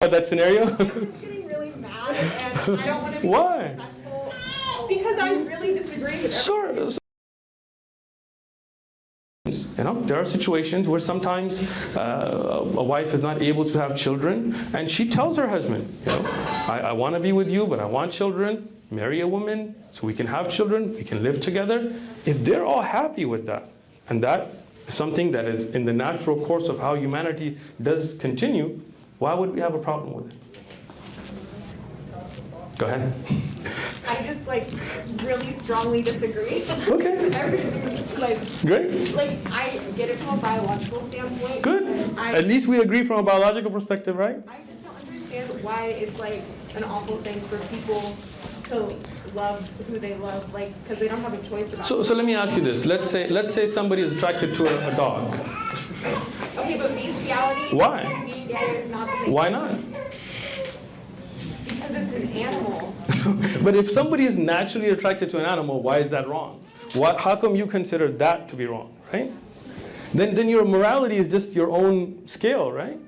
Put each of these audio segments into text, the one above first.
about that scenario? I'm just getting really mad, and I don't want to be Why? disrespectful because I really disagree with Sure. There are situations where sometimes a wife is not able to have children, and she tells her husband, I want to be with you, but I want children. Marry a woman so we can have children, we can live together. If they're all happy with that, and that is something that is in the natural course of how humanity does continue, why would we have a problem with it? Go ahead. I just really strongly disagree. Okay. Everything, Great. I get it from a biological standpoint. Good. At least we agree from a biological perspective, right? I just don't understand why it's an awful thing for people to love who they love, because they don't have a choice about it. So let me ask you this. Let's say somebody is attracted to a dog. Okay, but bestiality. Why? Is not the same. Why not? Because it's an animal. But if somebody is naturally attracted to an animal, why is that wrong? How come you consider that to be wrong, right? Then your morality is just your own scale, right?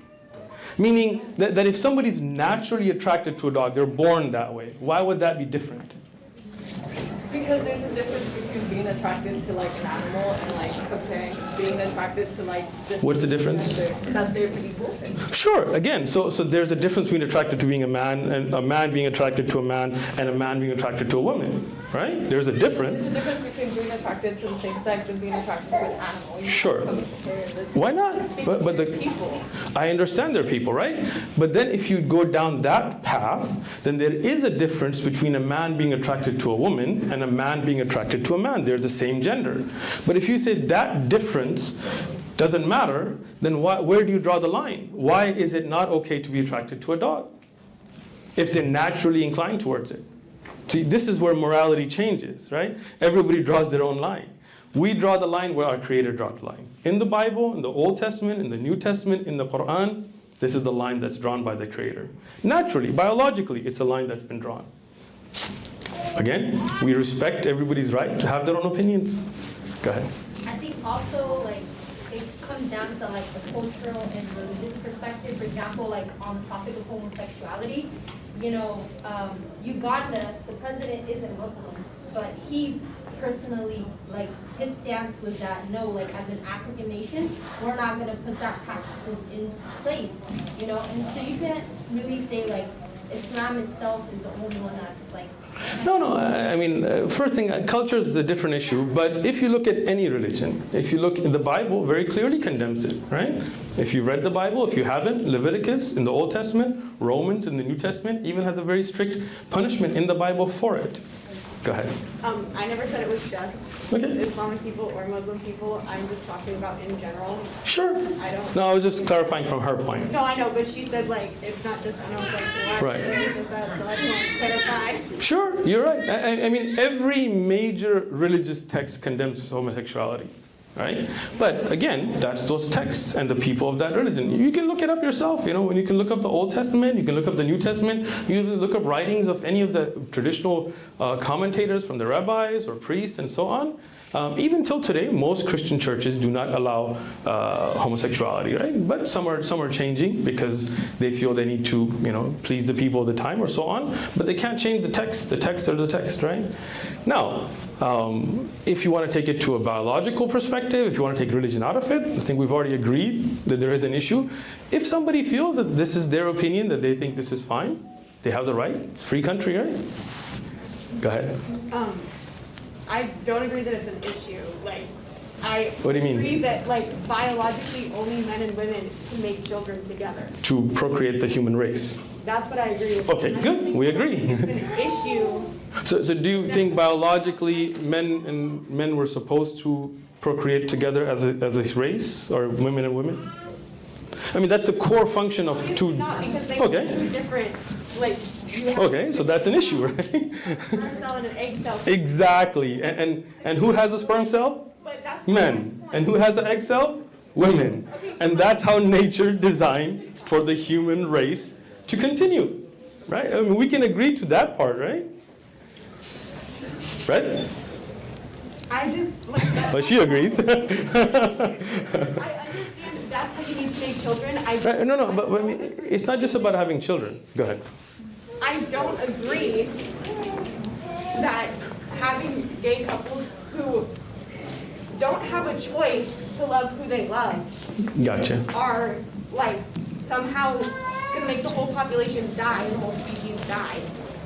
Meaning that if somebody's naturally attracted to a dog, they're born that way, why would that be different? Because there's a difference between being attracted to an animal and comparing being attracted to this. What's the difference? That they're people. Sure. Again, so there's a difference between attracted to being a man and a man being attracted to a man and a man being attracted to a woman, right? There's a difference. There's a difference between being attracted to the same sex and being attracted to an animal. Sure. Why not? But the people. I understand they're people, right? But then if you go down that path, then there is a difference between a man being attracted to a woman and a man being attracted to a man. They're the same gender. But if you say that difference doesn't matter, then where do you draw the line? Why is it not okay to be attracted to a dog if they're naturally inclined towards it? See, this is where morality changes, right? Everybody draws their own line. We draw the line where our Creator draws the line. In the Bible, in the Old Testament, in the New Testament, in the Quran, this is the line that's drawn by the Creator. Naturally, biologically, it's a line that's been drawn. Again, we respect everybody's right to have their own opinions. Go ahead. I think also it comes down to the cultural and religious perspective. For example, on the topic of homosexuality, Uganda, the president isn't Muslim, but he personally, his stance was that no, as an African nation, we're not going to put that practices in place, and so you can't really say Islam itself is the only one that's No, I mean, first thing, culture is a different issue, but if you look at any religion, if you look at the Bible, very clearly condemns it, right? If you've read the Bible, if you haven't, Leviticus in the Old Testament, Romans in the New Testament, even has a very strict punishment in the Bible for it. Go ahead. I never said it was just Islamic people or Muslim people. I'm just talking about in general. Sure. I don't. No, I was just clarifying from her point. No, I know, but she said it's not just. I know, why Right. it's just that, so I just want to clarify. Sure, you're right. I mean, every major religious text condemns homosexuality, right? But again, that's those texts and the people of that religion. You can look it up yourself, when you can look up the Old Testament, you can look up the New Testament, you can look up writings of any of the traditional commentators from the rabbis or priests and so on. Even till today, most Christian churches do not allow homosexuality, right? But some are changing because they feel they need to, please the people of the time or so on. But they can't change the text. The texts are the text, right? Now, if you want to take it to a biological perspective, if you want to take religion out of it, I think we've already agreed that there is an issue. If somebody feels that this is their opinion, that they think this is fine, they have the right. It's a free country, right? Go ahead. I don't agree that it's an issue. What do you mean? Agree that biologically only men and women can make children together. To procreate the human race. That's what I agree with. Okay, good. We agree. It's an issue. So do you think biologically men were supposed to procreate together as a race, or women and women? I mean, that's the core function of two. Not because they Okay. have two different. Okay, so that's an issue, right? Sperm cell and an egg cell. Exactly. And who has a sperm cell? But that's Men. And who has an egg cell? Women. And that's how nature designed for the human race to continue, right? I mean, we can agree to that part, right? Right? I just that. But she agrees. I understand that's how you need to make children, Right? No, but I mean, it's not just about having children. Go ahead. I don't agree that having gay couples who don't have a choice to love who they love Gotcha. are like somehow gonna make the whole population die, the whole species die.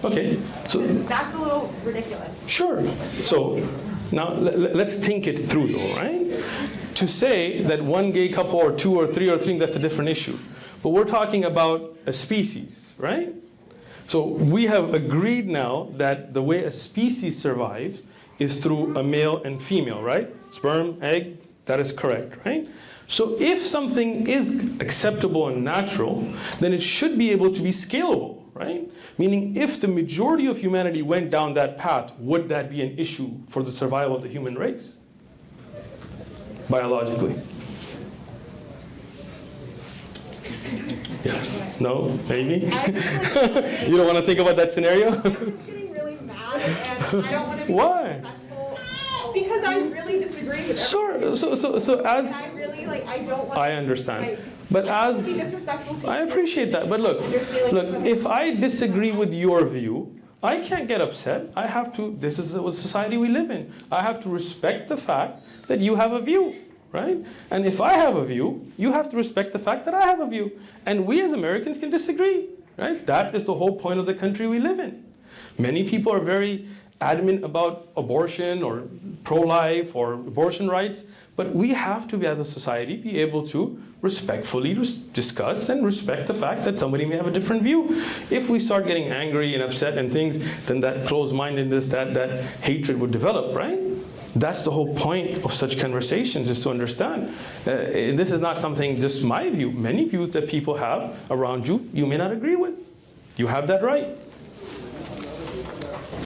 Okay, so That's a little ridiculous. sure. So now let's think it through though, right? To say that one gay couple or two or three, that's a different issue. But we're talking about a species, right? So we have agreed now that the way a species survives is through a male and female, right? Sperm, egg, that is correct, right? So if something is acceptable and natural, then it should be able to be scalable, right? Meaning if the majority of humanity went down that path, would that be an issue for the survival of the human race? Biologically. Yes, no, maybe? You don't want to think about that scenario? I'm getting really mad and I don't want to be Why? disrespectful because I really disagree with Sure, so as... And I really I don't want I understand. like, But I don't wanna as... be disrespectful to I you. appreciate that, but look, if I disagree with your view, I can't get upset. I have to, this is the society we live in. I have to respect the fact that you have a view, right? And if I have a view, you have to respect the fact that I have a view. And we as Americans can disagree, right? That is the whole point of the country we live in. Many people are very adamant about abortion or pro-life or abortion rights, but we have to, as a society, be able to respectfully discuss and respect the fact that somebody may have a different view. If we start getting angry and upset and things, then that closed-mindedness, that hatred would develop, right? That's the whole point of such conversations, is to understand. And this is not something just my view. Many views that people have around you, you may not agree with. You have that right.